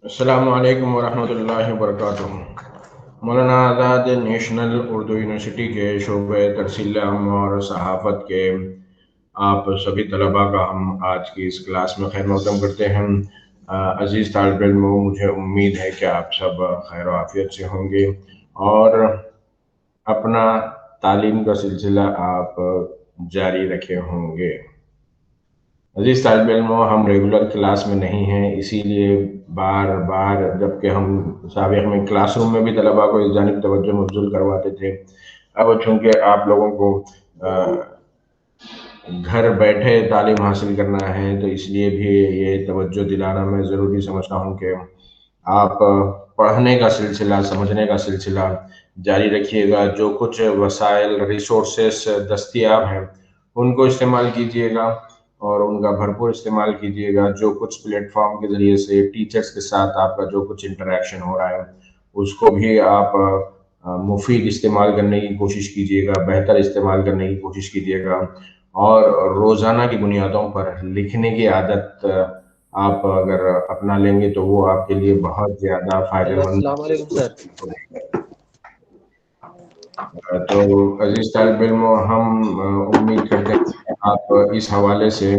अस्सलामु अलैकुम वरहमतुल्लाहि वबरकातुहू। मौलाना आज़ाद नेशनल उर्दू यूनिवर्सिटी के शोबे तरसील आम और सहाफ़त के आप सभी तलबा का हम आज की इस क्लास में खैर मक़दम करते हैं। अज़ीज़ तालिब इल्मों, मुझे उम्मीद है कि आप सब खैर आफ़ियत से होंगे और अपना तालीम का सिलसिला आप जारी रखे होंगे। अजीज तालिब इल्मों, हम रेगुलर क्लास में नहीं हैं, इसीलिए बार बार जबकि हम साबिक़ में क्लासरूम में भी तलबा को इस जानिब तवज्जो मबज़ूल करवाते थे, अब चूँकि आप लोगों को घर बैठे तालीम हासिल करना है तो इसलिए भी ये तवज्जो दिलाना मैं ज़रूरी समझता हूँ कि आप पढ़ने का सिलसिला, समझने का सिलसिला जारी रखिएगा। जो कुछ वसाइल, रिसोर्सेस दस्तयाब हैं, उनको इस्तेमाल कीजिएगा और उनका भरपूर इस्तेमाल कीजिएगा। जो कुछ प्लेटफॉर्म के ज़रिए से टीचर्स के साथ आपका जो कुछ इंटरेक्शन हो रहा है, उसको भी आप मुफीद इस्तेमाल करने की कोशिश कीजिएगा, बेहतर इस्तेमाल करने की कोशिश कीजिएगा और रोज़ाना की बुनियादों पर लिखने की आदत आप अगर अपना लेंगे तो वो आपके लिए बहुत ज़्यादा हेलो, फ़ायदेमंद अस्सलाम वालेकुम सर। तो अज़ीज़ तालिब इल्मों, हम उम्मीद करते हैं कि आप इस हवाले से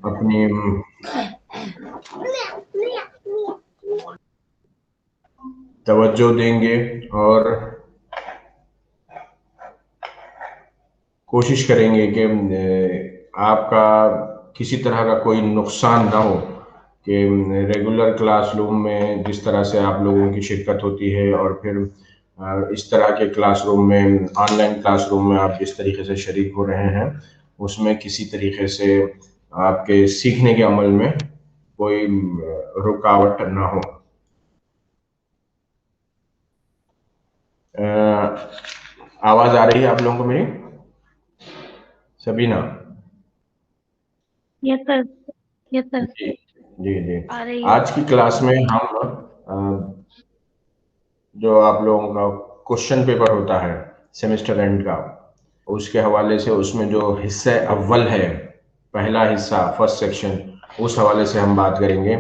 अपनी तवज्जो देंगे और कोशिश करेंगे कि आपका किसी तरह का कोई नुकसान ना हो कि रेगुलर क्लासरूम में जिस तरह से आप लोगों की शिरकत होती है और फिर इस तरह के क्लासरूम में, ऑनलाइन क्लासरूम में आप जिस तरीके से शरीक हो रहे हैं, उसमें किसी तरीके से आपके सीखने के अमल में कोई रुकावट ना हो। आवाज़ आ रही है आप लोगों को मेरी? Sabina? Yes sir. Yes sir. जी जी जी। आ रही है। आज की क्लास में हम जो आप लोगों का क्वेश्चन पेपर होता है सेमेस्टर एंड का, उसके हवाले से उसमें जो हिस्सा अव्वल है, पहला हिस्सा फर्स्ट सेक्शन, उस हवाले से हम बात करेंगे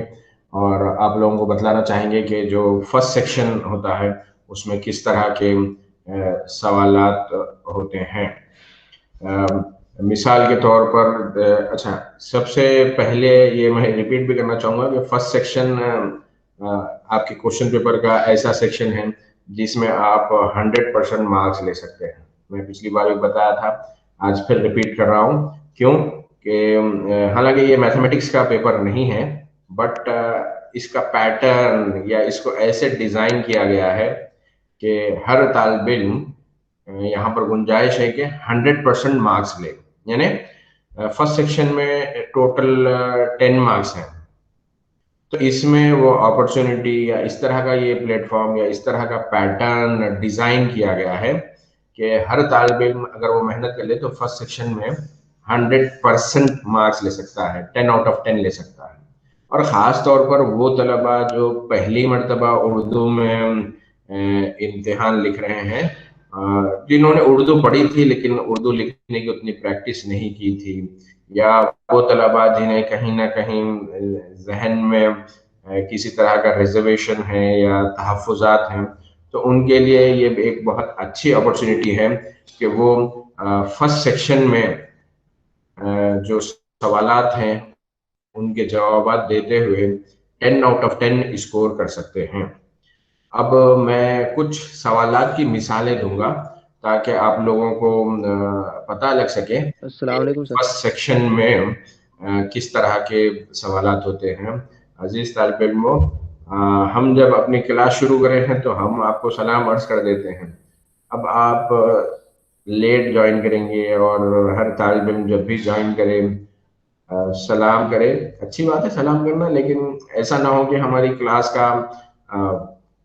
और आप लोगों को बतलाना चाहेंगे कि जो फर्स्ट सेक्शन होता है उसमें किस तरह के सवालात होते हैं। मिसाल के तौर पर अच्छा, सबसे पहले ये मैं रिपीट भी करना चाहूँगा कि फर्स्ट सेक्शन आपके क्वेश्चन पेपर का ऐसा सेक्शन है जिसमें आप 100% मार्क्स ले सकते हैं। मैं पिछली बार भी बताया था, आज फिर रिपीट कर रहा हूँ। क्यों कि हालांकि ये मैथमेटिक्स का पेपर नहीं है, बट इसका पैटर्न या इसको ऐसे डिज़ाइन किया गया है कि हर तालिब इल्म यहाँ पर गुंजाइश है कि 100% मार्क्स ले। यानी फर्स्ट सेक्शन में टोटल 10 मार्क्स हैं, तो इसमें वो अपॉर्चुनिटी या इस तरह का ये प्लेटफॉर्म या इस तरह का पैटर्न डिज़ाइन किया गया है कि हर तालिब इल्म अगर वो मेहनत कर ले तो फर्स्ट सेक्शन में 100% मार्क्स ले सकता है, 10 आउट ऑफ 10 ले सकता है। और ख़ास तौर पर वो तलबा जो पहली मरतबा उर्दू में इम्तिहान लिख रहे हैं, जिन्होंने उर्दू पढ़ी थी लेकिन उर्दू लिखने की उतनी प्रैक्टिस नहीं की थी, या वो तलबा जिन्हें कहीं ना कहीं जहन में किसी तरह का रिजर्वेशन है या तहफ़्फ़ुज़ात हैं, तो उनके लिए ये एक बहुत अच्छी अपॉर्चुनिटी है कि वो फर्स्ट सेक्शन में जो सवालात हैं उनके जवाब देते हुए 10 आउट ऑफ 10 स्कोर कर सकते हैं। अब मैं कुछ सवालात की मिसालें दूंगा ताकि आप लोगों को पता लग सके अस्सलाम वालेकुम सर। फर्स्ट सेक्शन में किस तरह के सवालात होते हैं। अजीज तालिब इल्मों, हम जब अपनी क्लास शुरू करें हैं तो हम आपको सलाम अर्ज कर देते हैं। अब आप लेट ज्वाइन करेंगे और हर तालिब इल्म जब भी ज्वाइन करे सलाम करे, अच्छी बात है सलाम करना, लेकिन ऐसा ना हो कि हमारी क्लास का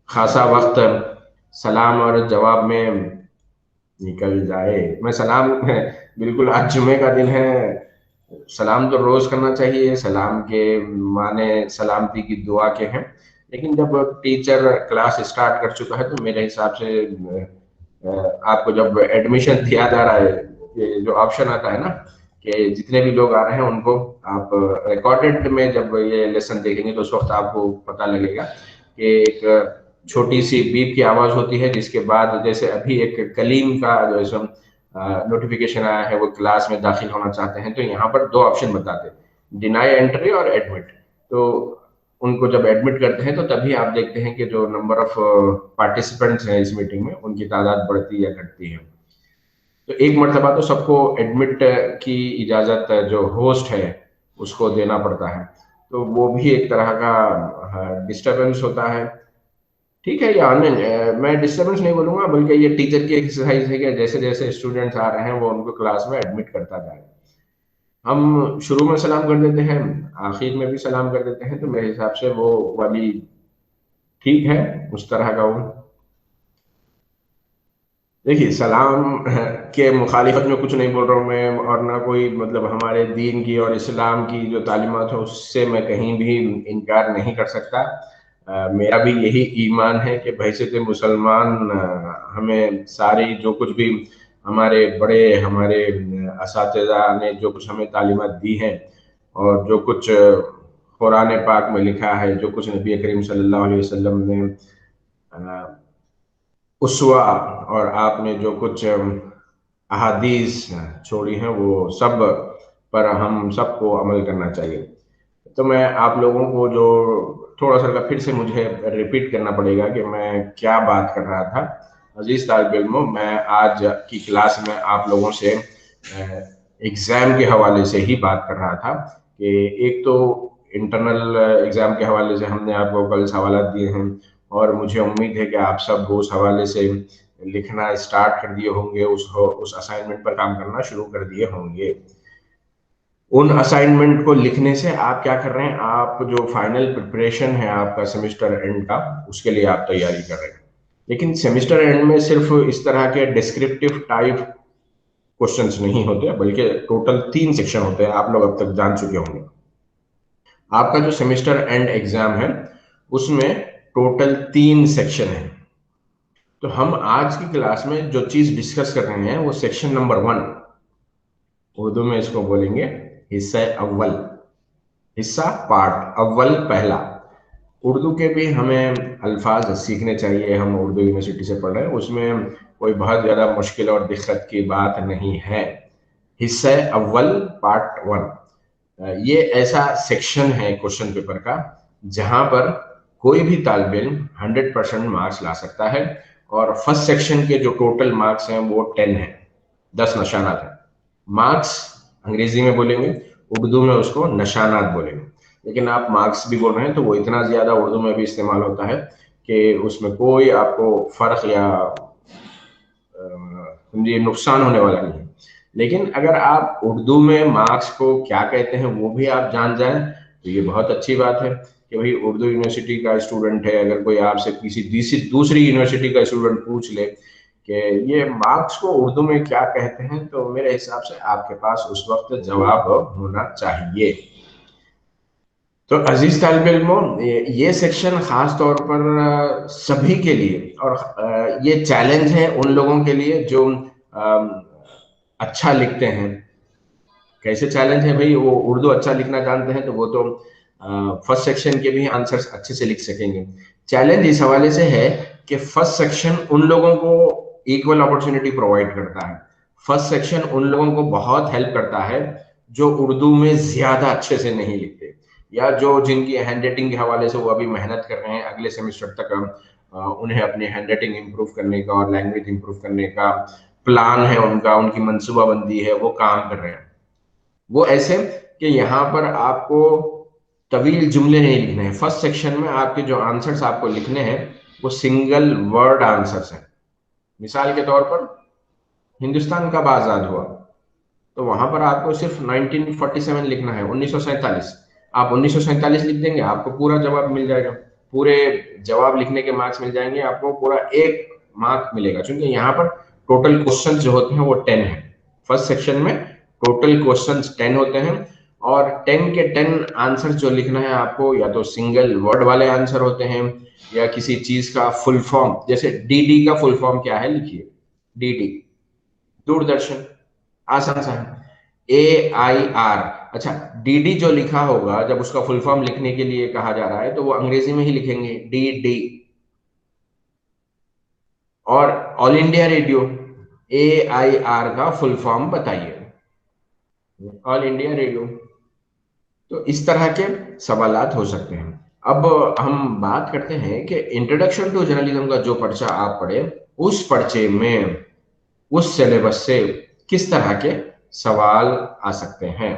खासा वक्त सलाम और जवाब में निकल जाए। मैं सलाम बिल्कुल, आज जुमे का दिन है, सलाम तो रोज करना चाहिए, सलाम के माने सलामती की दुआ के हैं, लेकिन जब टीचर क्लास स्टार्ट कर चुका है तो मेरे हिसाब से आपको जब एडमिशन दिया जा रहा है, ये जो ऑप्शन आता है ना कि जितने भी लोग आ रहे हैं उनको आप रिकॉर्डेड में जब ये लेसन देखेंगे तो उस वक्त आपको पता लगेगा कि एक छोटी सी बीप की आवाज होती है, जिसके बाद जैसे अभी एक कलीम का जो है नोटिफिकेशन आया है, वो क्लास में दाखिल होना चाहते हैं, तो यहाँ पर दो ऑप्शन बताते हैं, डिनाई एंट्री और एडमिट। तो उनको जब एडमिट करते हैं तो तभी आप देखते हैं कि जो नंबर ऑफ पार्टिसिपेंट्स हैं इस मीटिंग में उनकी तादाद बढ़ती या घटती है। तो एक मर्तबा तो सबको एडमिट की इजाजत जो होस्ट है उसको देना पड़ता है, तो वो भी एक तरह का डिस्टरबेंस होता है। ठीक है, ये ऑनलाइन मैं डिस्टरबेंस नहीं बोलूंगा, बल्कि ये टीचर की एक्सरसाइज है कि जैसे जैसे स्टूडेंट्स आ रहे हैं वो उनको क्लास में एडमिट करता जाए। हम शुरू में सलाम कर देते हैं, आखिर में भी सलाम कर देते हैं, तो मेरे हिसाब से वो वाली ठीक है, उस तरह का वो। देखिए, सलाम के मुखालिफत में कुछ नहीं बोल रहा हूँ मैं, और ना कोई मतलब हमारे दीन की और इस्लाम की जो तालीमात है उससे मैं कहीं भी इनकार नहीं कर सकता। मेरा भी यही ईमान है कि बहैसियत मुसलमान हमें सारी जो कुछ भी हमारे बड़े हमारे असातिज़ा ने जो कुछ हमें तालीमात दी हैं, और जो कुछ कुरान पाक में लिखा है, जो कुछ नबी करीम सल्लल्लाहु अलैहि वसल्लम ने उसवा और आपने जो कुछ अहादीस छोड़ी हैं, वो सब पर हम सबको अमल करना चाहिए। तो मैं आप लोगों को जो थोड़ा सा फिर से मुझे रिपीट करना पड़ेगा कि मैं क्या बात कर रहा था। अजीज तालिब इल्मों, मैं आज की क्लास में आप लोगों से एग्ज़ाम के हवाले से ही बात कर रहा था कि एक तो इंटरनल एग्ज़ाम के हवाले से हमने आपको कल सवालात दिए हैं, और मुझे उम्मीद है कि आप सब उस हवाले से लिखना स्टार्ट कर दिए होंगे, उस असाइनमेंट पर काम करना शुरू कर दिए होंगे। उन असाइनमेंट को लिखने से आप क्या कर रहे हैं, आप जो फाइनल प्रिपरेशन है आपका सेमेस्टर एंड का, उसके लिए आप तैयारी कर रहे हैं। लेकिन सेमेस्टर एंड में सिर्फ इस तरह के डिस्क्रिप्टिव टाइप क्वेश्चंस नहीं होते, बल्कि टोटल 3 सेक्शन होते हैं, आप लोग अब तक जान चुके होंगे। आपका जो सेमेस्टर एंड एग्जाम है उसमें टोटल 3 सेक्शन है। तो हम आज की क्लास में जो चीज डिस्कस कर रहे हैं वो सेक्शन नंबर 1, उर्दू में इसको बोलेंगे हिस्सा अव्वल। हिस्सा पार्ट अव्वल, पहला। उर्दू के भी हमें अल्फाज सीखने चाहिए, हम उर्दू यूनिवर्सिटी से पढ़ रहे हैं, उसमें कोई बहुत ज़्यादा मुश्किल और दिक्कत की बात नहीं है। हिस्सा अव्वल पार्ट 1 ये ऐसा सेक्शन है क्वेश्चन पेपर का जहां पर कोई भी तालिब इल्म 100% मार्क्स ला सकता है, और फर्स्ट सेक्शन के जो टोटल मार्क्स हैं वो 10 है, 10 निशानात हैं। मार्क्स अंग्रेजी में बोलेंगे, उर्दू में उसको निशानात बोलेंगे। लेकिन आप मार्क्स भी बोल रहे हैं तो वो इतना ज्यादा उर्दू में भी इस्तेमाल होता है कि उसमें कोई आपको फर्क या समझिए नुकसान होने वाला नहीं है। लेकिन अगर आप उर्दू में मार्क्स को क्या कहते हैं वो भी आप जान जाएं तो ये बहुत अच्छी बात है कि भाई उर्दू यूनिवर्सिटी का स्टूडेंट है, अगर कोई आपसे किसी दूसरी यूनिवर्सिटी का स्टूडेंट पूछ ले कि ये मार्क्स को उर्दू में क्या कहते हैं, तो मेरे हिसाब से आपके पास उस वक्त जवाब होना चाहिए। तो अजीज तालिब इल्मों, ये सेक्शन खास तौर पर सभी के लिए, और ये चैलेंज है उन लोगों के लिए जो अच्छा लिखते हैं। कैसे चैलेंज है भाई, वो उर्दू अच्छा लिखना जानते हैं तो वो तो फर्स्ट सेक्शन के भी आंसर्स अच्छे से लिख सकेंगे। चैलेंज इस हवाले से है कि फर्स्ट सेक्शन उन लोगों को इक्वल अपॉर्चुनिटी प्रोवाइड करता है। फर्स्ट सेक्शन उन लोगों को बहुत हेल्प करता है जो उर्दू में ज्यादा अच्छे से नहीं लिखते, या जो जिनकी हैंड राइटिंग के हवाले से वो अभी मेहनत कर रहे हैं अगले सेमेस्टर तक उन्हें अपनी हैंड राइटिंग इंप्रूव करने का और लैंग्वेज इंप्रूव करने का प्लान है उनका, उनकी मनसूबाबंदी है, वो काम कर रहे हैं। वो ऐसे कि यहाँ पर आपको तवील जुमले नहीं लिखने हैं। फर्स्ट सेक्शन में आपके जो आंसर्स आपको लिखने हैं वो सिंगल वर्ड आंसर्स हैं। मिसाल के तौर पर हिंदुस्तान कब आजाद हुआ, तो वहां पर आपको सिर्फ 1947 लिखना है, 1947। आप 1947 लिख देंगे, आपको पूरा जवाब मिल जाएगा, पूरे जवाब लिखने के मार्क्स मिल जाएंगे, आपको पूरा 1 मार्क मिलेगा, क्योंकि यहाँ पर टोटल क्वेश्चन जो होते हैं वो 10 है। फर्स्ट सेक्शन में टोटल क्वेश्चन 10 होते हैं, और 10 के 10 आंसर जो लिखना है आपको, या तो सिंगल वर्ड वाले आंसर होते हैं, या किसी चीज का फुल फॉर्म, जैसे डीडी का फुल फॉर्म क्या है लिखिए, डीडी दूरदर्शन, आसान सा है। AIR। अच्छा, DD जो लिखा होगा, जब उसका फुल फॉर्म लिखने के लिए कहा जा रहा है तो वो अंग्रेजी में ही लिखेंगे DD। और ऑल इंडिया रेडियो, AIR का फुल फॉर्म बताइए। All India radio. तो इस तरह के सवालात हो सकते हैं। अब हम बात करते हैं कि इंट्रोडक्शन टू जर्नलिज्म का जो पर्चा आप पढ़े, उस पर्चे में उस सिलेबस से किस तरह के सवाल आ सकते हैं।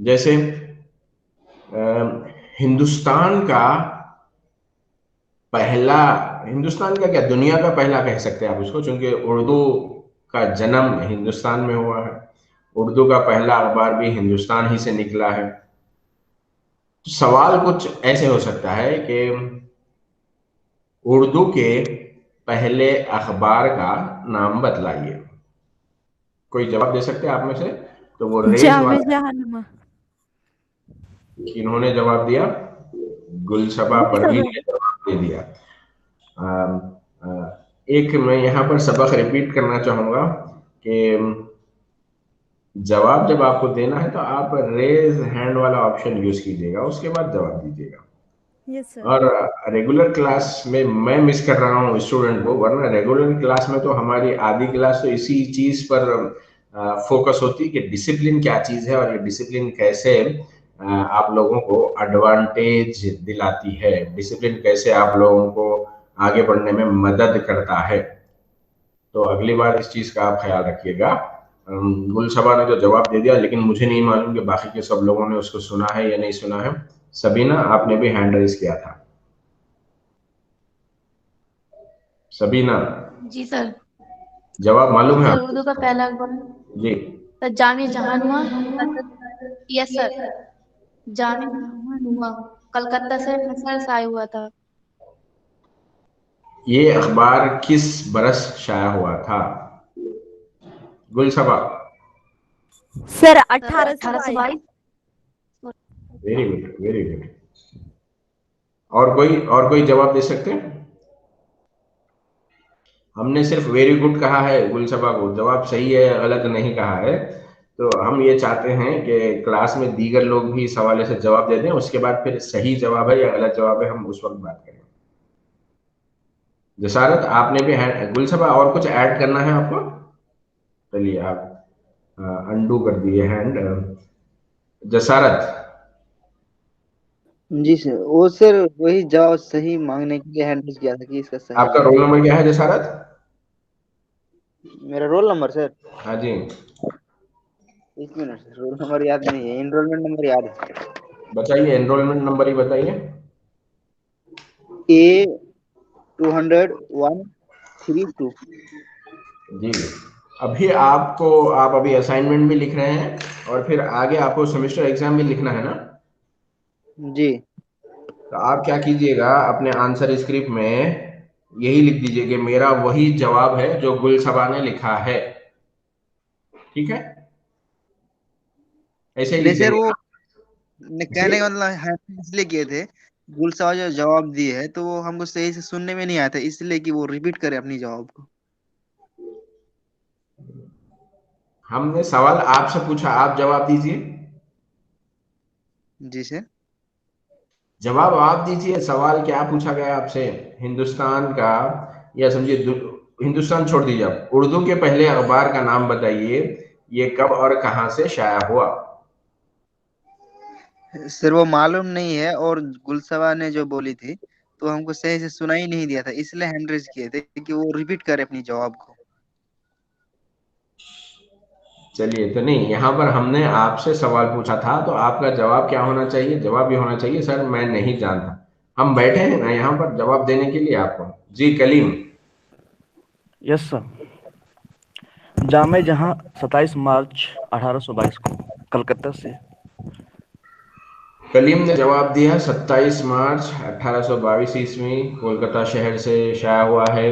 जैसे हिंदुस्तान का पहला, हिंदुस्तान का क्या, दुनिया का पहला कह सकते हैं आप उसको, क्योंकि उर्दू का जन्म हिंदुस्तान में हुआ है। उर्दू का पहला अखबार भी हिंदुस्तान ही से निकला है। तो सवाल कुछ ऐसे हो सकता है कि उर्दू के पहले अखबार का नाम बतलाइए। कोई जवाब दे सकते हैं आप में से? तो वो रेज जामे वाला। जहानुमा। इन्होंने जवाब दिया, गुलशबा परवीन गुलशबा। ने जवाब दे दिया। अम, एक मैं यहाँ पर सबक रिपीट करना चाहूंगा कि जवाब जब आपको देना है तो आप रेज हैंड वाला ऑप्शन यूज कीजिएगा, उसके बाद जवाब दीजिएगा। Yes sir. और रेगुलर क्लास में मैं मिस कर रहा हूँ स्टूडेंट को, वरना रेगुलर क्लास में तो हमारी आधी क्लास तो इसी चीज पर फोकस होती है कि डिसिप्लिन क्या चीज है और ये डिसिप्लिन कैसे आप लोगों को एडवांटेज दिलाती है, डिसिप्लिन कैसे आप लोगों को आगे बढ़ने में मदद करता है। तो अगली बार इस चीज का आप ख्याल रखिएगा। गुलशबा ने तो जवाब दे दिया, लेकिन मुझे नहीं मालूम कि बाकी के सब लोगों ने उसको सुना है या नहीं सुना है। सबीना, आपने भी हैंड रेज किया था। सबीना, जी सर। जवाब मालूम है सर आपको? उर्दू का पहला अखबार जी। सर जामे जहां हुआ कलकत्ता। Yes sir. जामे जहां हुआ कलकत्ता से नसर शाये हुआ था। ये अखबार किस बरस शाया हुआ था? Gulshaba. Sir sir 1822। 1822। Very good, very good. और कोई जवाब दे सकते हैं? हमने सिर्फ वेरी गुड कहा है गुलशबा को, जवाब सही है या गलत नहीं कहा है। तो हम ये चाहते हैं कि क्लास में दीगर लोग भी इस हवाले से जवाब दे दें, उसके बाद फिर सही जवाब है या गलत जवाब है हम उस वक्त बात करें। जसारत, आपने भी गुलशबा और कुछ ऐड करना है आपको? चलिए, आप अंडू कर दिए हैंड। जसारत, जी सर, वो सर वही जवाब सही मांगने के लिए हैंडल किया था कि इसका सही आपका है। रोल नंबर क्या है जसारत? मेरा रोल नंबर सर, हाँ जी। 1 मिनट सर, रोल नंबर याद नहीं है, इनरोलमेंट नंबर याद है। बताइए, एनरोलमेंट नंबर ही बताइए। A 201 32। जी। अभी आपको, आप अभी असाइनमेंट भी लिख रहे हैं और फिर आगे आपको सेमेस्टर एग्जाम भी लिखना है ना? जी तो आप क्या कीजिएगा, अपने आंसर स्क्रिप्ट में यही लिख दीजिए कि मेरा वही जवाब है जो गुलसबा ने लिखा है। ठीक है, ऐसे ही नहीं लिख सर, देंगे वो ना? जी। कहने का मतलब हैंडल इसलिए किए थे, गुलशा जो जवाब दिए है तो वो हमको सही से सुनने में नहीं आया था, इसलिए कि वो रिपीट करे अपनी जवाब को। हमने सवाल आपसे पूछा, आप जवाब दीजिए। जी सर। जवाब आप दीजिए, सवाल क्या पूछा गया आपसे? हिंदुस्तान का, या समझिए हिंदुस्तान छोड़ दीजिए, आप उर्दू के पहले अखबार का नाम बताइए, ये कब और कहां से शाया हुआ? सर वो मालूम नहीं है, और गुलशबा ने जो बोली थी तो हमको सही से सुना ही नहीं दिया था, इसलिए हैंड रेज किए थे कि वो रिपीट करे अपनी जवाब को। चलिए, तो नहीं, यहाँ पर हमने आपसे सवाल पूछा था तो आपका जवाब क्या होना चाहिए? जवाब ये होना चाहिए, सर मैं नहीं जानता। हम बैठे हैं ना यहाँ पर जवाब देने के लिए आपको। जी कलीम। Yes sir. जामे जहां 27 मार्च 1822 को कलकत्ता से। कलीम ने जवाब दिया 27 मार्च 1822 ईस्वी कोलकाता शहर से शाया हुआ है।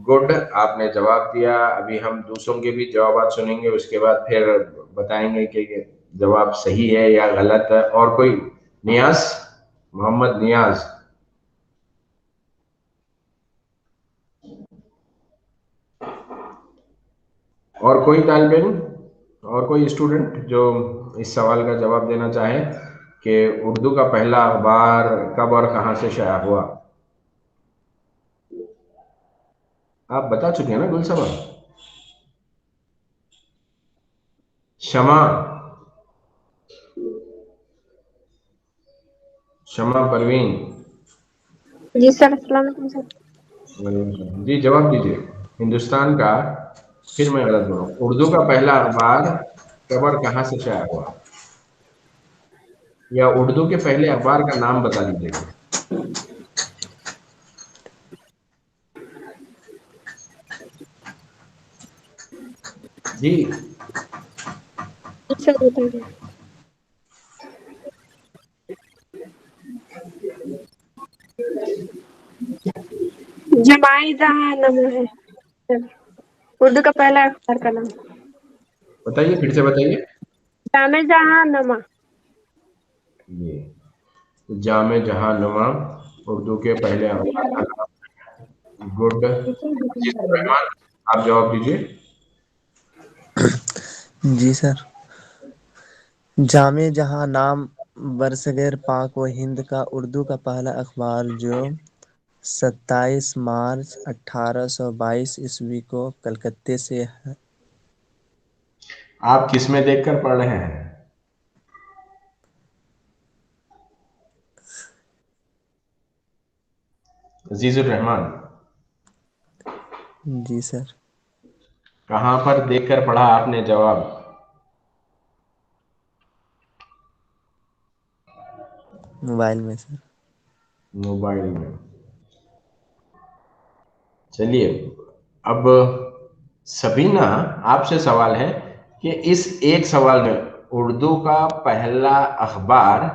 गुड, आपने जवाब दिया। अभी हम दूसरों के भी जवाब सुनेंगे, उसके बाद फिर बताएंगे कि ये जवाब सही है या गलत है। और कोई? नियाज, मोहम्मद नियाज। और कोई तालिब इल्म? और कोई स्टूडेंट जो इस सवाल का जवाब देना चाहे कि उर्दू का पहला अखबार कब और कहाँ से शाया हुआ? आप बता चुके हैं ना गुलसबा? शमा, शमा परवीन। जी सर, अस्सलाम वालेकुम सर। जी जवाब दीजिए। हिंदुस्तान का, फिर मैं गलत बोल रहा हूँ, उर्दू का पहला अखबार कब और कहाँ से शाया हुआ? या उर्दू के पहले अखबार का नाम बता दीजिएगा। जी जी सर, बताइए। जमाई जहां नामा है सर, उर्दू का पहला अखबार का नाम। बताइए, फिर से बताइए। जामे जहां नमा। ये जामे जहानुमा उर्दू के पहले अखबार का नाम। गुड। जी रहमान, आप जवाब दीजिए। जी सर, जामे जहां नाम बरसगेर पाक व हिंद का उर्दू का पहला अखबार जो 27 मार्च 1822 ईस्वी को कलकत्ते से है। आप किस में देखकर पढ़ रहे हैं? अजीजुर रहमान, जी सर, कहाँ पर देखकर पढ़ा आपने जवाब? मोबाइल में सर। मोबाइल में। चलिए, अब सबीना, आपसे सवाल है कि इस एक सवाल में उर्दू का पहला अखबार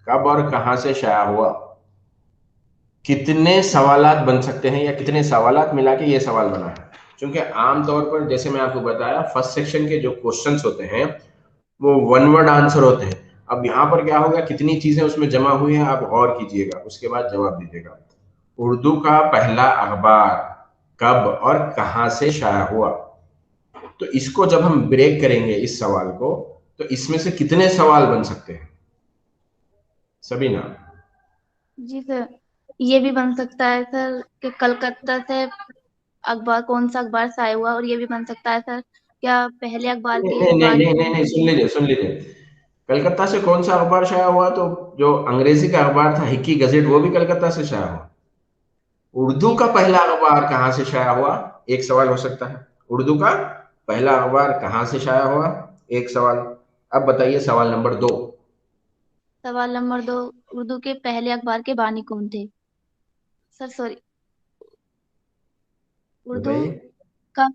कब और कहाँ से शाया हुआ? कितने सवालात बन सकते हैं या कितने सवालात मिला के ये सवाल बना है? क्योंकि आमतौर पर जैसे मैं आपको बताया, फर्स्ट सेक्शन के जो क्वेश्चंस होते हैं वो वन वर्ड आंसर होते हैं। अब यहाँ पर क्या होगा, कितनी चीजें उसमें जमा हुई हैं आप गौर कीजिएगा, उसके बाद जवाब दीजिएगा। उर्दू का पहला अखबार कब और कहाँ से शाया हुआ? तो इसको जब हम ब्रेक करेंगे इस सवाल को, तो इसमें से कितने सवाल बन सकते हैं सबीना? जी सर, ये भी बन सकता है सर कि कलकत्ता से अखबार, कौन सा अखबार से आया हुआ, और ये भी बन सकता है सर क्या पहले अखबार नहीं की नहीं नहीं बानी नहीं नहीं कौन नहीं, सी सुन थी। लीजिए सुन लीजिए। कलकत्ता से कौन सा अखबार शाया हुआ? तो जो अंग्रेजी का अखबार था हिक्की गजेट, वो भी कलकत्ता से शाया हुआ। उर्दू का पहला अखबार कहाँ से शाया हुआ? एक सवाल हो सकता है। उर्दू का पहला अखबार कहाँ से शाया हुआ? एक सवाल। अब बताइए सवाल नंबर 2। सवाल नंबर 2, उर्दू के पहले अखबार के बानी कौन थे? सर सॉरी, उर्दू बताइए। का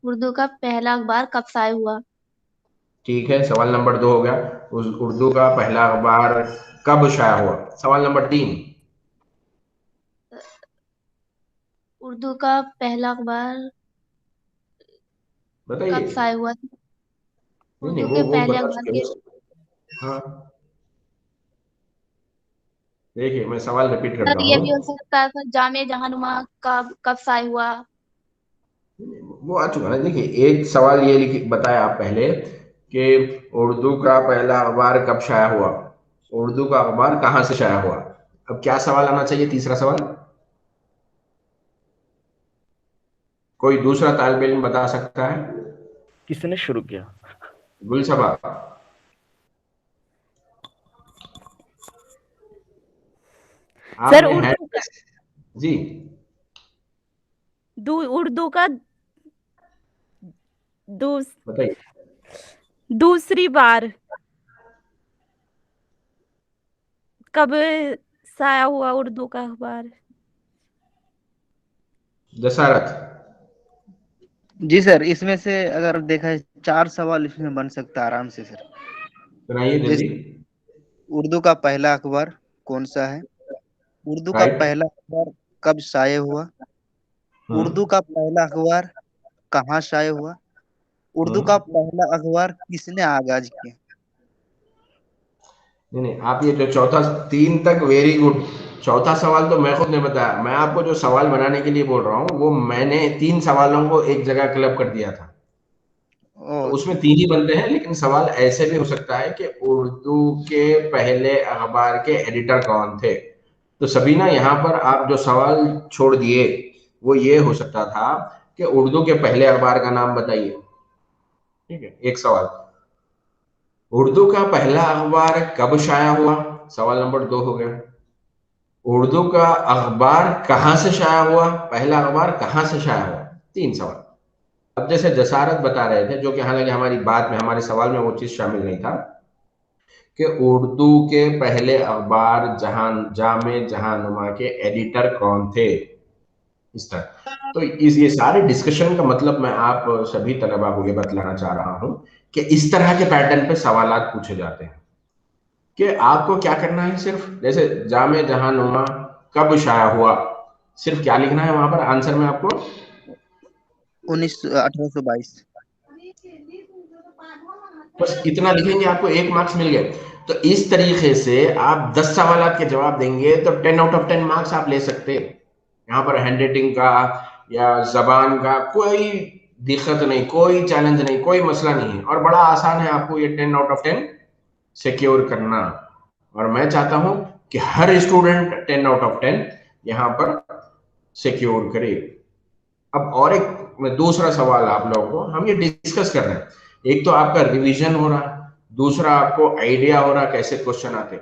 उर्दू का पहला अखबार कब शाया हुआ? ठीक है, सवाल नंबर 2 हो गया। उस उर्दू का पहला अखबार कब शाया हुआ? सवाल नंबर 3। उर्दू का पहला अखबार कब बताइए। शाया हुआ? नहीं नहीं, उर्दू के वो पहले बता अखबार चुके के, हैं। हाँ, देखिए मैं सवाल रिपीट सर करता ये हूँ। भी हो सकता है सर जामे जहानुमा कब कब शाया हुआ। वो आ चुका है। देखिए, एक सवाल ये लिख बताया आप पहले कि उर्दू का पहला अखबार कब शाया हुआ, उर्दू का अखबार कहाँ से शाया हुआ। अब क्या सवाल आना चाहिए, तीसरा सवाल? कोई दूसरा तालिब इल्म बता सकता है? किसने शुरू किया? गुलसबा, सर आपने उर्दू हैंड जी उर्दू का दूस, बताइए। दूसरी बार कब शाया हुआ उर्दू का अखबार? जसारत। जी सर, इसमें से अगर देखा है 4 सवाल इसमें बन सकता है आराम से सर। सुनाइए जल्दी। जैसे उर्दू का पहला अखबार कौन सा है, उर्दू का राइट। पहला अखबार कब शाये हुआ, उर्दू हम्म। का पहला अखबार कहाँ शाये हुआ, उर्दू का हम्म। पहला अखबार किसने आगाज किया। नहीं नहीं, आप ये जो चौथा, 3 तक वेरी गुड। चौथा सवाल तो मैं खुद ने बताया। मैं आपको जो सवाल बनाने के लिए बोल रहा हूँ वो मैंने 3 सवालों को एक जगह क्लब कर दिया था। तो उसमें 3 ही बनते हैं, लेकिन सवाल ऐसे भी हो सकता है कि उर्दू के पहले अखबार के एडिटर कौन थे। तो सबीना, यहाँ पर आप जो सवाल छोड़ दिए वो ये हो सकता था कि उर्दू के पहले अखबार का नाम बताइए। ठीक है, एक सवाल। उर्दू का पहला अखबार कब शाया हुआ, सवाल नंबर 2 हो गया। उर्दू का अखबार कहाँ से शाया हुआ, पहला अखबार कहाँ से शाया हुआ, 3 सवाल। अब जैसे जसारत बता रहे थे, जो कि हालांकि हमारी बात में, हमारे सवाल में वो चीज शामिल नहीं था, कि उर्दू के पहले अखबार जामे जहानुमा के एडिटर कौन थे, इस तरह। तो ये सारे डिस्कशन का मतलब मैं आप सभी तलबा को ये बतलाना चाह रहा हूं कि इस तरह के पैटर्न पे सवालात पूछे जाते हैं कि आपको क्या करना है, सिर्फ जैसे जामे जहानुमा कब शाया हुआ, सिर्फ क्या लिखना है वहां पर आंसर में आपको 1822। बस इतना लिखेंगे, आपको 1 मार्क्स मिल गए। तो इस तरीके से आप 10 सवालात के जवाब देंगे तो 10 आउट ऑफ 10 मार्क्स आप ले सकते हैं। यहाँ पर हैंड राइटिंग का या जबान का कोई दिक्कत नहीं, कोई चैलेंज नहीं, कोई मसला नहीं है, और बड़ा आसान है आपको ये 10 आउट ऑफ 10 सिक्योर करना। और मैं चाहता हूं कि हर स्टूडेंट 10 आउट ऑफ 10 यहाँ पर सिक्योर करे। अब और एक दूसरा सवाल आप लोगों को हम ये डिस्कस कर रहे हैं, एक तो आपका रिवीजन हो रहा, दूसरा आपको आइडिया हो रहा कैसे क्वेश्चन आते।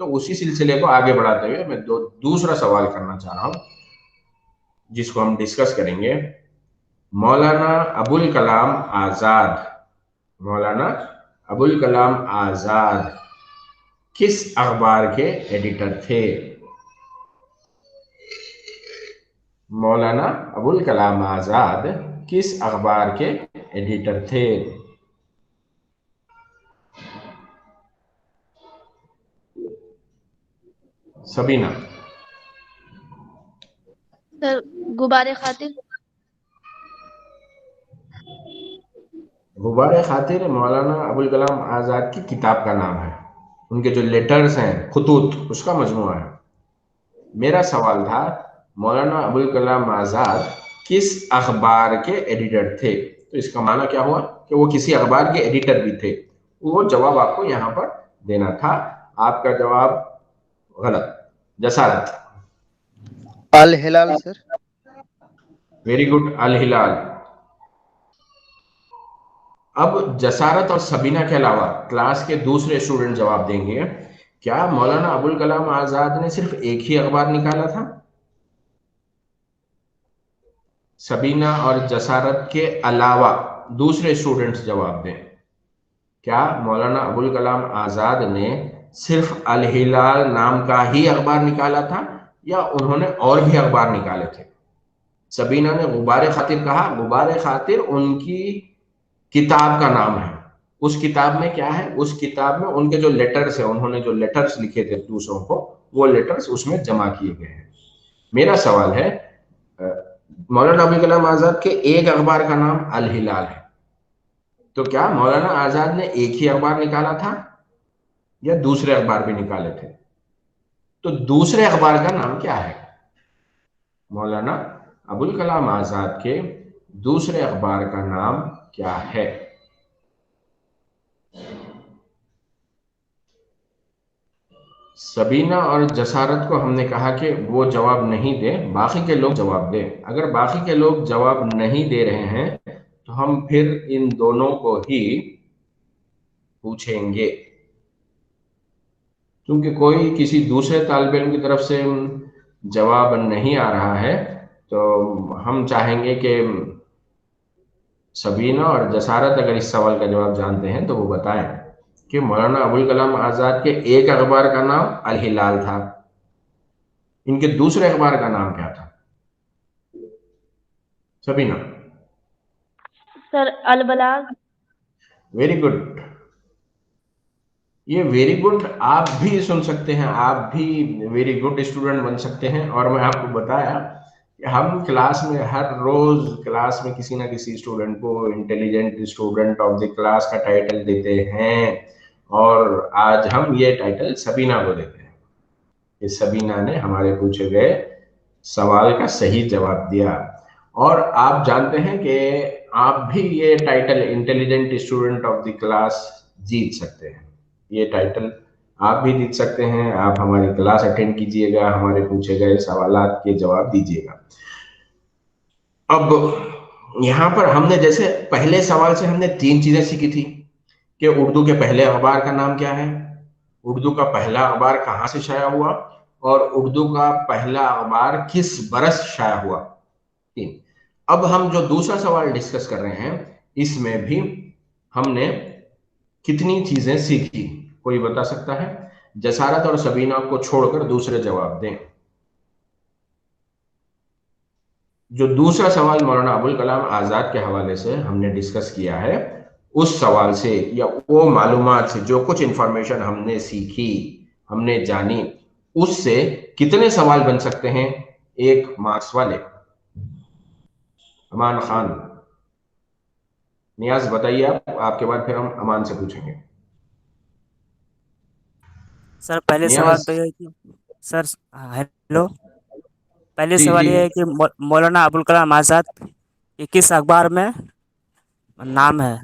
तो उसी सिलसिले को आगे बढ़ाते हुए मैं दूसरा सवाल करना चाह रहा हूं, जिसको हम डिस्कस करेंगे। मौलाना अबुल कलाम आजाद, मौलाना अबुल कलाम आजाद किस अखबार के एडिटर थे? मौलाना अबुल कलाम आजाद किस अखबार के एडिटर थे? सबीना। सर गुब्बारे खातिर। गुब्बारे खातिर मौलाना अबुल कलाम आजाद की किताब का नाम है, उनके जो लेटर्स हैं, खुतूत, उसका मजमूआ है। मेरा सवाल था मौलाना अबुल कलाम आजाद किस अखबार के एडिटर थे? तो इसका माना क्या हुआ कि वो किसी अखबार के एडिटर भी थे। वो जवाब आपको यहाँ पर देना था। आपका जवाब गलत। जसारत। अल हिलाल सर। वेरी गुड, अल हिलाल। अब जसारत और सबीना के अलावा क्लास के दूसरे स्टूडेंट जवाब देंगे। क्या मौलाना अबुल कलाम आजाद ने सिर्फ एक ही अखबार निकाला था? सबीना और जसारत के अलावा दूसरे स्टूडेंट्स जवाब दें। क्या मौलाना अबुल कलाम आजाद ने सिर्फ अल हिलाल नाम का ही अखबार निकाला था या उन्होंने और भी अखबार निकाले थे? सबीना ने गुब्बारे खातिर कहा। गुब्बारे खातिर उनकी किताब का नाम है। उस किताब में क्या है? उस किताब में उनके जो लेटर्स है, उन्होंने जो लेटर्स लिखे थे दूसरों को, वो लेटर्स उसमें जमा किए गए हैं। मेरा सवाल है, मौलाना अबुल कलाम आजाद के एक अखबार का नाम अल हिलाल है, तो क्या मौलाना आजाद ने एक ही अखबार निकाला था या दूसरे अखबार भी निकाले थे? तो दूसरे अखबार का नाम क्या है? मौलाना अबुल कलाम आजाद के दूसरे अखबार का नाम क्या है? सबीना और जसारत को हमने कहा कि वो जवाब नहीं दे, बाकी के लोग जवाब दें। अगर बाकी के लोग जवाब नहीं दे रहे हैं तो हम फिर इन दोनों को ही पूछेंगे, क्योंकि कोई किसी दूसरे तालिब इल्म की तरफ से जवाब नहीं आ रहा है। तो हम चाहेंगे कि सबीना और जसारत अगर इस सवाल का जवाब जानते हैं तो वो बताएं कि मौलाना अबुल कलाम आजाद के एक अखबार का नाम अल हिलाल था, इनके दूसरे अखबार का नाम क्या था? Sabina. Sir Al Balagh. Very good. ये वेरी गुड आप भी सुन सकते हैं, आप भी वेरी गुड स्टूडेंट बन सकते हैं। और मैं आपको बताया कि हम क्लास में हर रोज क्लास में किसी ना किसी स्टूडेंट को intelligent student of the class का टाइटल देते हैं, और आज हम ये टाइटल सबीना को देते हैं। इस सबीना ने हमारे पूछे गए सवाल का सही जवाब दिया। और आप जानते हैं कि आप भी ये title intelligent student of the class जीत सकते हैं। ये टाइटल आप भी जीत सकते हैं। आप हमारी क्लास अटेंड कीजिएगा, हमारे पूछे गए सवालात के जवाब दीजिएगा। अब यहाँ पर हमने जैसे पहले सवाल से हमने 3 चीजें सीखी थी कि उर्दू के पहले अखबार का नाम क्या है, उर्दू का पहला अखबार कहाँ से शाया हुआ, और उर्दू का पहला अखबार किस बरस शाया हुआ। 3। अब हम जो दूसरा सवाल डिस्कस कर रहे हैं, इसमें भी हमने कितनी चीजें सीखी, कोई बता सकता है? जसारत और सबीना को छोड़कर दूसरे जवाब दें। जो दूसरा सवाल मौलाना अबुल कलाम आजाद के हवाले से हमने डिस्कस किया है, उस सवाल से या वो मालूमात से जो कुछ इंफॉर्मेशन हमने सीखी, हमने जानी, उससे कितने सवाल बन सकते हैं 1 मार्क्स वाले? अमान खान, नियाज बताइए आप, आपके बाद फिर हम अमान से पूछेंगे। सर पहले सवाल नियाज। तो ये है कि सर हेलो, पहले जी सवाल जी। ये है कि मौलाना अबुल कलाम आज़ाद के किस अखबार में नाम है?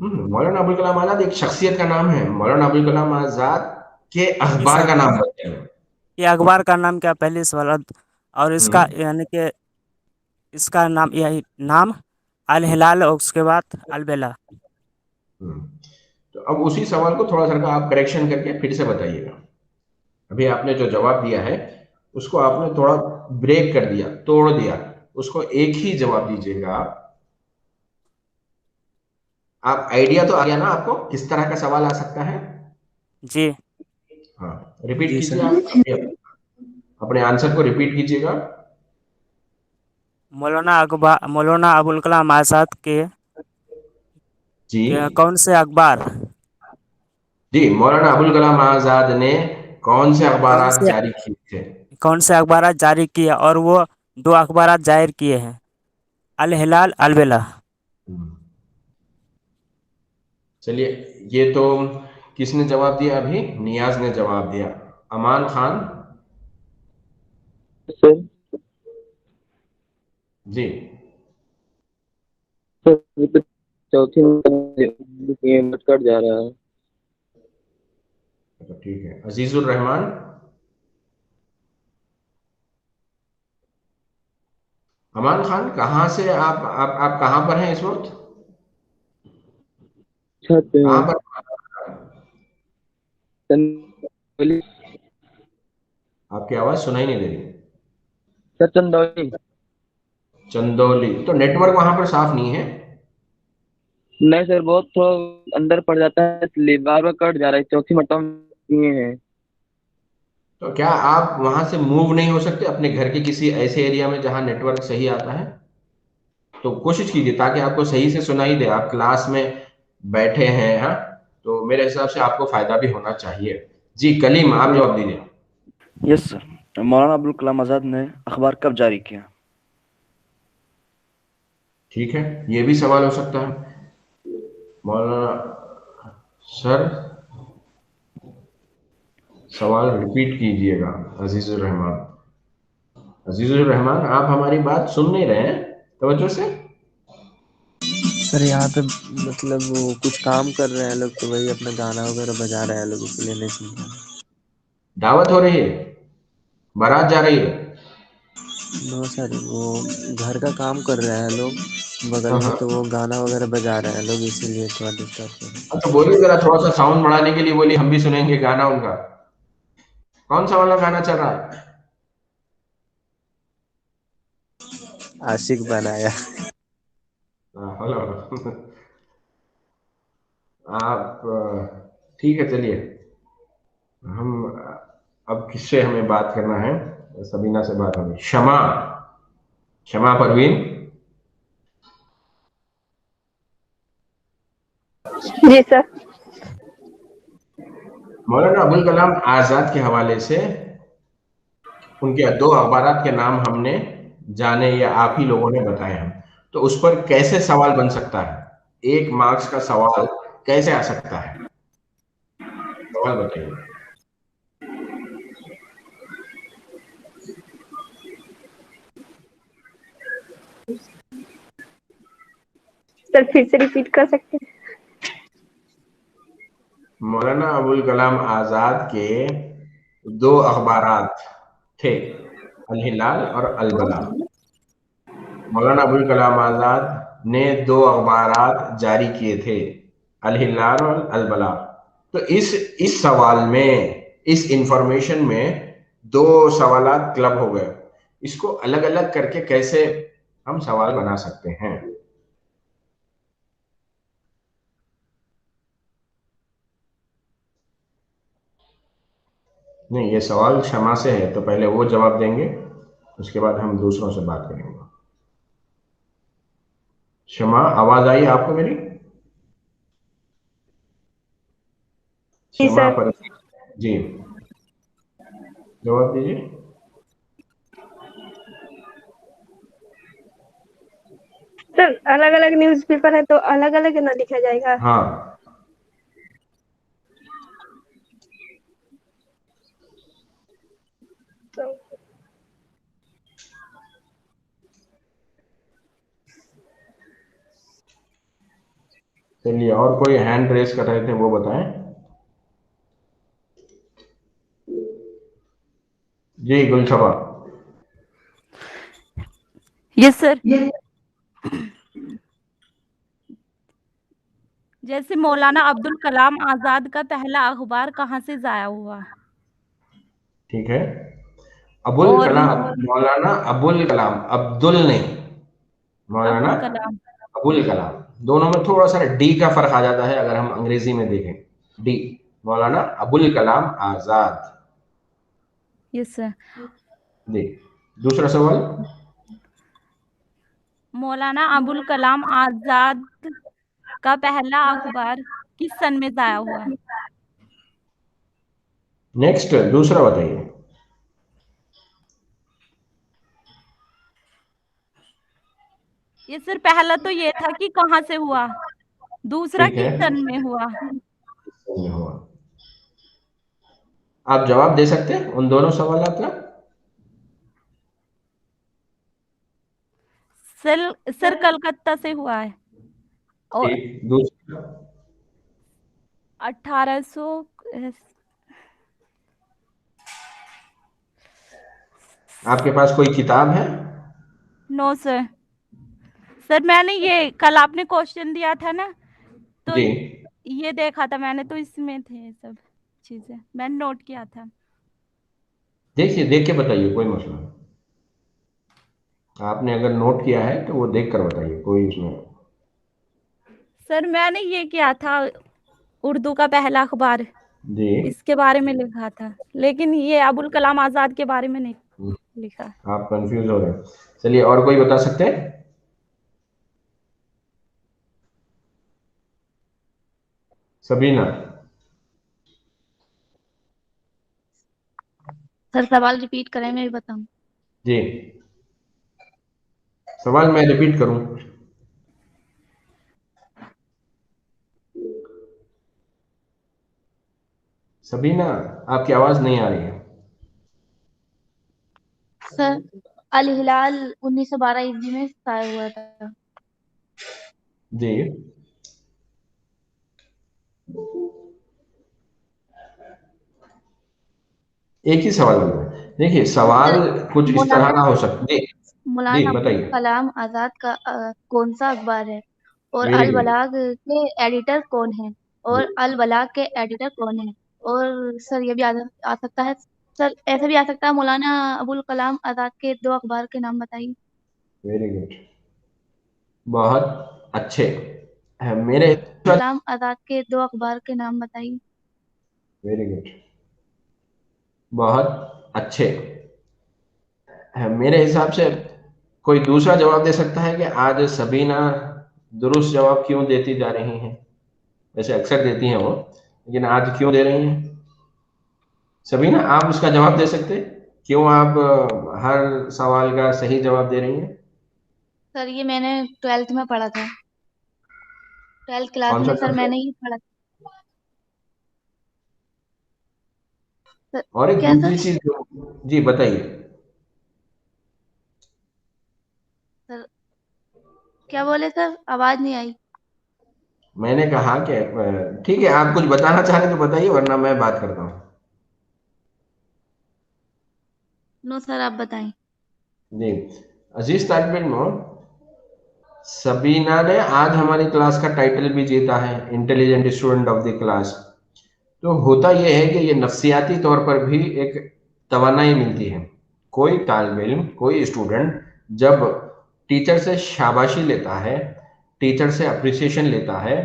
मौलाना अबुल कलाम आजाद एक शख्सियत का नाम है। मौलाना अबुल कलाम आजाद के किस अखबार का नाम बताइए। ये अखबार का नाम क्या? पहले सवाल। और इसका हम्म यानी कि इसका नाम यही नाम अल हिलाल और उसके बाद अल बेला। हम्म। तो अब उसी सवाल को थोड़ा सा आप करेक्शन करके फिर से बताइएगा। अभी आपने जो जवाब दिया है उसको आपने थोड़ा ब्रेक कर दिया, तोड़ दिया, उसको एक ही जवाब दीजिएगा आप। आइडिया तो आ गया ना आपको किस तरह का सवाल आ सकता है? जी हाँ, रिपीट जी कीजिए सर। आप अपने आंसर को रिपीट कीजिएगा। मौलाना अबुल कलाम आज़ाद जी के कौन से अखबार जी, मौलाना अबुल कलाम आजाद ने कौन से कौन अखबार से जारी किए थे? कौन से अखबार जारी किए? और वो 2 अखबार जाहिर किए हैं, अल हिलाल अल बेला। हम्म, चलिए, ये तो किसने जवाब दिया? अभी नियाज ने जवाब दिया। अमान खान। सर जी। सर ये तो चौथी में कट जा रहा है। तो ठीक है, अजीजुर रहमान। अमान खान, कहाँ से आप कहाँ पर हैं इस वक्त? छत पे कहाँ हूँ। पर? चंदौली। आपकी आवाज सुनाई नहीं दे रही। सर चंदौली। चंदौली? तो नेटवर्क वहां पर साफ नहीं है? नहीं सर, बहुत थोड़ा अंदर पड़ जाता है इसलिए बार बार कट जा रहा है। चौथी मरतबा में ये है। तो क्या आप वहां से मूव नहीं हो सकते अपने घर के किसी ऐसे एरिया में जहां नेटवर्क सही आता है? तो कोशिश कीजिए ताकि आपको सही से सुनाई दे। आप क्लास में बैठे हैं, हाँ, तो मेरे हिसाब से आपको फायदा भी होना चाहिए। जी कलीम, आप जवाब दीजिए। यस सर, मौलाना अबुल कलाम आज़ाद ने अखबार कब जारी किया? ठीक है, ये भी सवाल हो सकता है। मौलाना सर, सवाल रिपीट कीजिएगा। अजीजुर रहमान, अजीजुर रहमान, आप हमारी बात सुन नहीं रहे हैं तवज्जो से? सर यहाँ पे मतलब वो कुछ काम कर रहे हैं लोग, तो वही अपना गाना वगैरह बजा रहे हैं लोग, इसलिए नहीं सुन रहे हैं। दावत हो रही है, बारात जा रही है? नो सर, वो घर का काम कर रहे हैं लोग बगल हाँ में, हाँ। तो वो गाना वगैरह बजा रहे हैं लोग, इसीलिए थोड़ा डिस्टर्ब कर रहे हाँ, तो बोलिए जरा, थोड़ा सा साउंड बढ़ाने के लिए बोलिए, हम भी सुनेंगे गाना उनका। कौन सा वाला गाना चल रहा है? हैं। आशिक बनाया। हाँ, हेलो। आप ठीक है, चलिए, हम अब किससे हमें बात करना है? सबीना से बात होगी। शमा, शमा परवीन। जी सर। मौलाना अबुल कलाम आजाद के हवाले से उनके 2 अखबारात के नाम हमने जाने या आप ही लोगों ने बताए हैं, तो उस पर कैसे सवाल बन सकता है? 1 मार्क्स का सवाल कैसे आ सकता है? सवाल बताइए। सर फिर से रिपीट कर सकते हैं? मौलाना अबुल कलाम आजाद के दो अखबारात थे, अल हिलाल और अल बला। मौलाना अबुल कलाम आजाद ने दो अखबारात जारी किए थे, अल हिलाल और अल बला। तो इस सवाल में, इस इंफॉर्मेशन में दो सवालात क्लब हो गए। इसको अलग अलग करके कैसे हम सवाल बना सकते हैं? नहीं, ये सवाल क्षमा से है, तो पहले वो जवाब देंगे, उसके बाद हम दूसरों से बात करेंगे। क्षमा, आवाज आई आपको मेरी? जी क्षमा सर। पर जी, जवाब दीजिए। सर अलग अलग न्यूज़पेपर है तो अलग अलग ना लिखा जाएगा? हाँ, तो चलिए, और कोई हैंड रेस कर रहे थे वो बताएं। जी गुलशबा। Yes sir. जैसे मौलाना अब्दुल कलाम आजाद का पहला अखबार कहाँ से जाया हुआ? ठीक है, अबुल और कलाम, मौलाना अबुल कलाम, अब्दुल नहीं, मौलाना अबुल कलाम। अबुल कलाम। दोनों में थोड़ा सा डी का फर्क आ जाता है अगर हम अंग्रेजी में देखें। D, Maulana Abul Kalam Azad. Yes sir. जी, दूसरा सवाल। मौलाना अबुल कलाम आजाद का पहला अखबार किस सन में जाया हुआ? नेक्स्ट, दूसरा बताइए। ये सर पहला तो ये था कि कहाँ से हुआ, दूसरा ठीक किस है, सन में हुआ। सही हुआ। आप जवाब दे सकते हैं उन दोनों सवालों का? सर कलकत्ता से हुआ है और ठीक, दूसरा। 1800। आपके पास कोई किताब है? No sir. सर मैंने ये कल आपने क्वेश्चन दिया था ना, तो जी, ये देखा था मैंने, तो इसमें थे सब चीजें, मैंने नोट किया था। देखिए, देख के बताइए, कोई मसला नहीं। आपने अगर नोट किया है तो वो देख कर बताइए, कोई उसमें। सर मैंने ये किया था, उर्दू का पहला अखबार, जी, इसके बारे में लिखा था, लेकिन ये अबुल कलाम आजाद के बारे में नहीं लिखा। आप कंफ्यूज हो रहे हैं। चलिए, और कोई बता सकते हैं? सबीना। सर सवाल रिपीट करें, मैं भी बताऊं? जी, सवाल मैं रिपीट करूं? सबीना, आपकी आवाज नहीं आ रही है। सर अल हिलाल 1912 ईस्वी में शाया हुआ था। जी, एक ही सवाल बता रहे हैं। देखिए, सवाल सर कुछ इस तरह का मौलाना हो सकता है। जी, जी मौलाना अबुल बताइए। कलाम आजाद का कौन सा अखबार है, और वेरी अल गुड। बलाग के एडिटर कौन है, और अल बलाग के एडिटर कौन है? और सर ये भी आ सकता है, सर ऐसे भी आ सकता है, मौलाना अबुल कलाम आजाद के दो अखबार के नाम बताइए। वेरी गुड, बहुत अच्छे है मेरे। कलाम आजाद के दो अखबार के नाम बताइए। वेरी गुड, बहुत अच्छे है मेरे हिसाब से। कोई दूसरा जवाब दे सकता है कि आज सबीना दुरुस्त जवाब क्यों देती जा रही हैं? वैसे अक्सर देती हैं वो, लेकिन आज क्यों दे रही हैं? सबीना, आप उसका जवाब दे सकते हैं? क्यों आप हर सवाल का सही जवाब दे रही हैं? सर ये मैंने 12th में पढ़ा था, 12th क्लास कौन सा में सर मैंने सब्जेक्ट? ये पढ़ा था। सर और एक क्या सर? दूसरी चीज जी बताइए। सर क्या बोले सर, आवाज नहीं आई। मैंने कहा कि ठीक है, आप कुछ बताना चाह रहे तो बताइए, वरना मैं बात करता हूँ। नो सर, आप बताएं। जी, अजीज तालिब इल्म, सबीना ने आज हमारी क्लास का टाइटल भी जीता है, intelligent student of the class. तो होता यह है कि ये नफ्सियाती तौर पर भी एक तवानाई मिलती है। कोई तालिब इल्म, कोई स्टूडेंट जब टीचर से शाबाशी लेता है, टीचर से अप्रिसिएशन लेता है,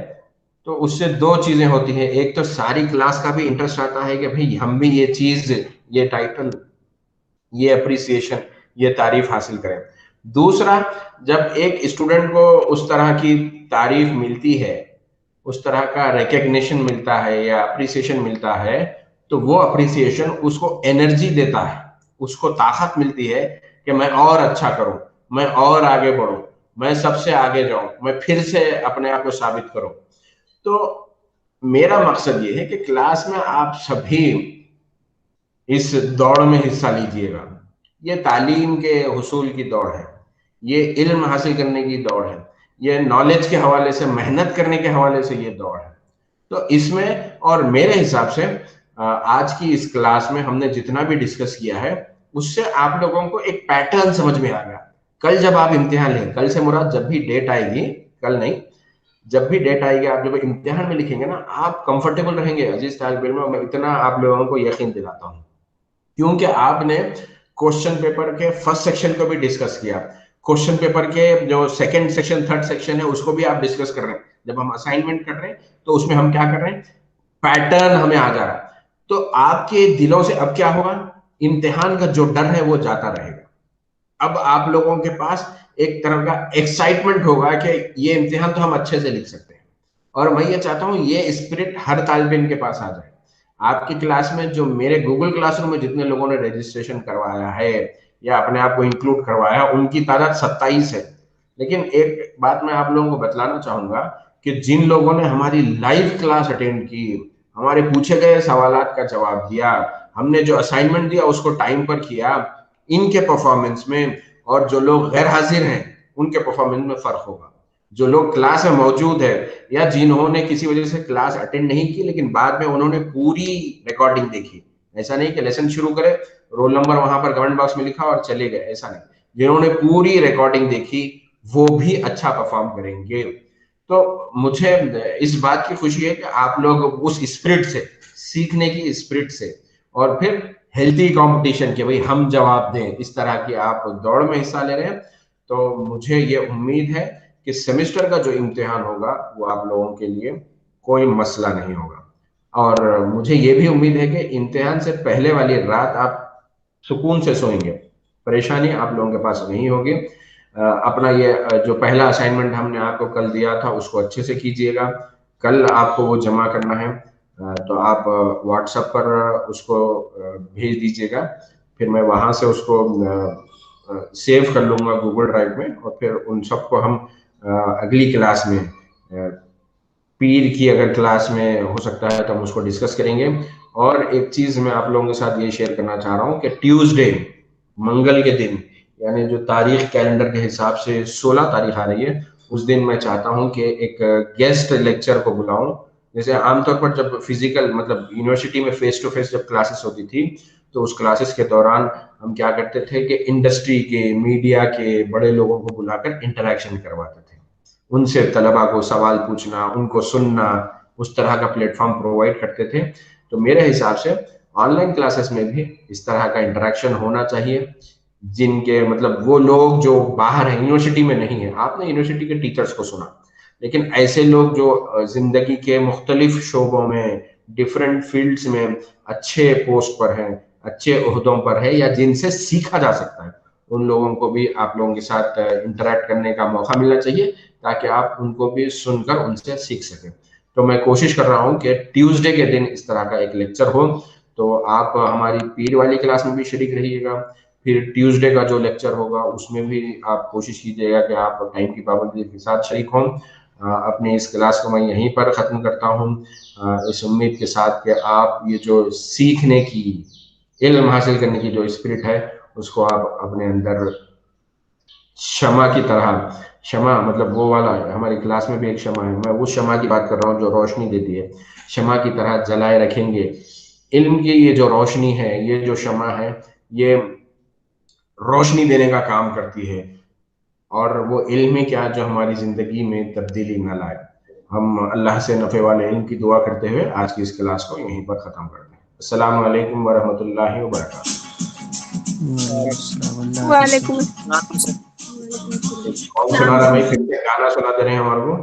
तो उससे दो चीजें होती हैं। एक तो सारी क्लास का भी इंटरेस्ट आता है कि भाई हम भी ये चीज, ये टाइटल, ये अप्रिसिएशन, ये तारीफ हासिल करें। दूसरा, जब एक स्टूडेंट को उस तरह की तारीफ मिलती है, उस तरह का रिकग्निशन मिलता है या अप्रिसिएशन मिलता है, तो वो अप्रिसिएशन उसको एनर्जी देता है, उसको ताकत मिलती है कि मैं और अच्छा करूं, मैं और आगे बढ़ूं, मैं सबसे आगे जाऊं, मैं फिर से अपने आप को साबित करूं। तो मेरा मकसद ये है कि क्लास में आप सभी इस दौड़ में हिस्सा लीजिएगा। ये तालीम के हुसूल की दौड़ है, ये इल्म हासिल करने की दौड़ है, ये नॉलेज के हवाले से, मेहनत करने के हवाले से ये दौड़ है। तो इसमें, और मेरे हिसाब से आज की इस क्लास में हमने जितना भी डिस्कस किया है, उससे आप लोगों को एक पैटर्न समझ में आ गया। कल जब आप इम्तिहान लें, कल से मुराद जब भी डेट आएगी, कल नहीं, जब भी डेट आएगी, आप जब इम्तिहान में लिखेंगे ना, आप कंफर्टेबल रहेंगे। अजीज तालिब इल्म, मैं इतना आप लोगों को यकीन दिलाता हूँ, क्योंकि आपने क्वेश्चन पेपर के फर्स्ट सेक्शन को भी डिस्कस किया, क्वेश्चन पेपर के जो सेकंड सेक्शन, थर्ड सेक्शन है, उसको भी आप डिस्कस कर रहे हैं। जब हम असाइनमेंट कर रहे हैं तो उसमें हम क्या कर रहे हैं, पैटर्न हमें आ जा रहा है। तो आपके दिलों से अब क्या होगा, इम्तिहान का जो डर है वो जाता रहेगा। अब आप लोगों के पास एक तरह का एक्साइटमेंट होगा कि ये इम्तिहान तो हम अच्छे से लिख सकते हैं। और मैं ये चाहता हूं ये स्पिरिट हर तालिब इल्म के पास आ जाए। आपकी क्लास में जो मेरे गूगल क्लासरूम में जितने लोगों ने रजिस्ट्रेशन करवाया है या अपने आप को इंक्लूड करवाया है, उनकी तादाद 27 है। लेकिन एक बात मैं आप लोगों को बतलाना चाहूंगा कि जिन लोगों ने हमारी लाइव क्लास अटेंड की, हमारे पूछे गए सवालात का जवाब दिया, हमने जो असाइनमेंट दिया उसको टाइम पर किया, इनके परफॉर्मेंस में और जो लोग गैर हाजिर हैं उनके परफॉर्मेंस में फर्क होगा। जो लोग क्लास में मौजूद है या जिन्होंने किसी वजह से क्लास अटेंड नहीं की लेकिन बाद में उन्होंने पूरी रिकॉर्डिंग देखी, ऐसा नहीं कि लेसन शुरू करे, रोल नंबर वहां पर कमेंट बॉक्स में लिखा और चले गए, ऐसा नहीं, जिन्होंने पूरी रिकॉर्डिंग देखी वो भी अच्छा परफॉर्म करेंगे। तो मुझे इस बात की खुशी है कि आप लोग उस स्पिरिट से, सीखने की स्पिरिट से, और फिर हेल्थी कंपटीशन के भाई हम जवाब दें, इस तरह की आप दौड़ में हिस्सा ले रहे हैं। तो मुझे ये उम्मीद है कि सेमेस्टर का जो इम्तिहान होगा वो आप लोगों के लिए कोई मसला नहीं होगा। और मुझे ये भी उम्मीद है कि इम्तिहान से पहले वाली रात आप सुकून से सोएंगे, परेशानी आप लोगों के पास नहीं होगी। अपना ये जो पहला असाइनमेंट हमने आपको कल दिया था उसको अच्छे से कीजिएगा। कल आपको वो जमा करना है, तो आप व्हाट्सएप पर उसको भेज दीजिएगा, फिर मैं वहां से उसको सेव कर लूंगा गूगल ड्राइव में, और फिर उन सबको हम अगली क्लास में, पीर की अगर क्लास में हो सकता है तो हम उसको डिस्कस करेंगे। और एक चीज मैं आप लोगों के साथ ये शेयर करना चाह रहा हूँ कि ट्यूसडे, मंगल के दिन, यानी जो तारीख कैलेंडर के हिसाब से 16 तारीख आ रही है, उस दिन मैं चाहता हूँ कि एक गेस्ट लेक्चर को बुलाऊं। जैसे आमतौर पर जब फिजिकल, मतलब यूनिवर्सिटी में फेस टू फेस जब क्लासेस होती थी, तो उस क्लासेस के दौरान हम क्या करते थे कि इंडस्ट्री के, मीडिया के बड़े लोगों को बुलाकर इंटरेक्शन करवाते थे, उनसे तलबा को सवाल पूछना, उनको सुनना, उस तरह का प्लेटफॉर्म प्रोवाइड करते थे। तो मेरे हिसाब से ऑनलाइन क्लासेस में भी इस तरह का इंटरेक्शन होना चाहिए। जिनके, मतलब वो लोग जो बाहर हैं, यूनिवर्सिटी में नहीं है, आपने यूनिवर्सिटी के टीचर्स को सुना, लेकिन ऐसे लोग जो जिंदगी के मुख्तलिफ शोबों में, डिफरेंट फील्ड्स में अच्छे पोस्ट पर हैं, अच्छे ओहदों पर है, या जिनसे सीखा जा सकता है, उन लोगों को भी आप लोगों के साथ इंटरेक्ट करने का मौका मिलना चाहिए, ताकि आप उनको भी सुनकर उनसे सीख सकें। तो मैं कोशिश कर रहा हूँ कि ट्यूसडे के दिन इस तरह का एक लेक्चर हो, तो आप हमारी पीर वाली क्लास में भी शरीक रहिएगा। फिर ट्यूसडे का जो लेक्चर होगा उसमें भी आप कोशिश कीजिएगा कि आप टाइम की पाबंदी के साथ शरीक हों। अपनी इस क्लास को मैं यहीं पर ख़त्म करता हूँ, इस उम्मीद के साथ कि आप ये जो सीखने की, इल्म हासिल करने की जो स्पिरिट है, उसको आप अपने अंदर शमा की तरह शमा मतलब वो वाला, हमारी क्लास में भी एक शमा है, मैं उस शमा की बात कर रहा हूँ जो रोशनी देती है, शमा की तरह जलाए रखेंगे। इल्म की ये जो रोशनी है, ये जो शमा है, ये रोशनी देने का काम करती है, और वो इल्म ही क्या जो हमारी ज़िंदगी में तब्दीली न लाए। हम अल्लाह से नफ़े वाले इल्म की दुआ करते हुए आज की इस क्लास को यहीं पर ख़त्म करते हैं। अस्सलाम वालेकुम वरहमतुल्लाहि वबरकातुहू। वालेकुम कौन सुना रहा भाई, फिर से गाना सुना दे रहे हैं हमारे को।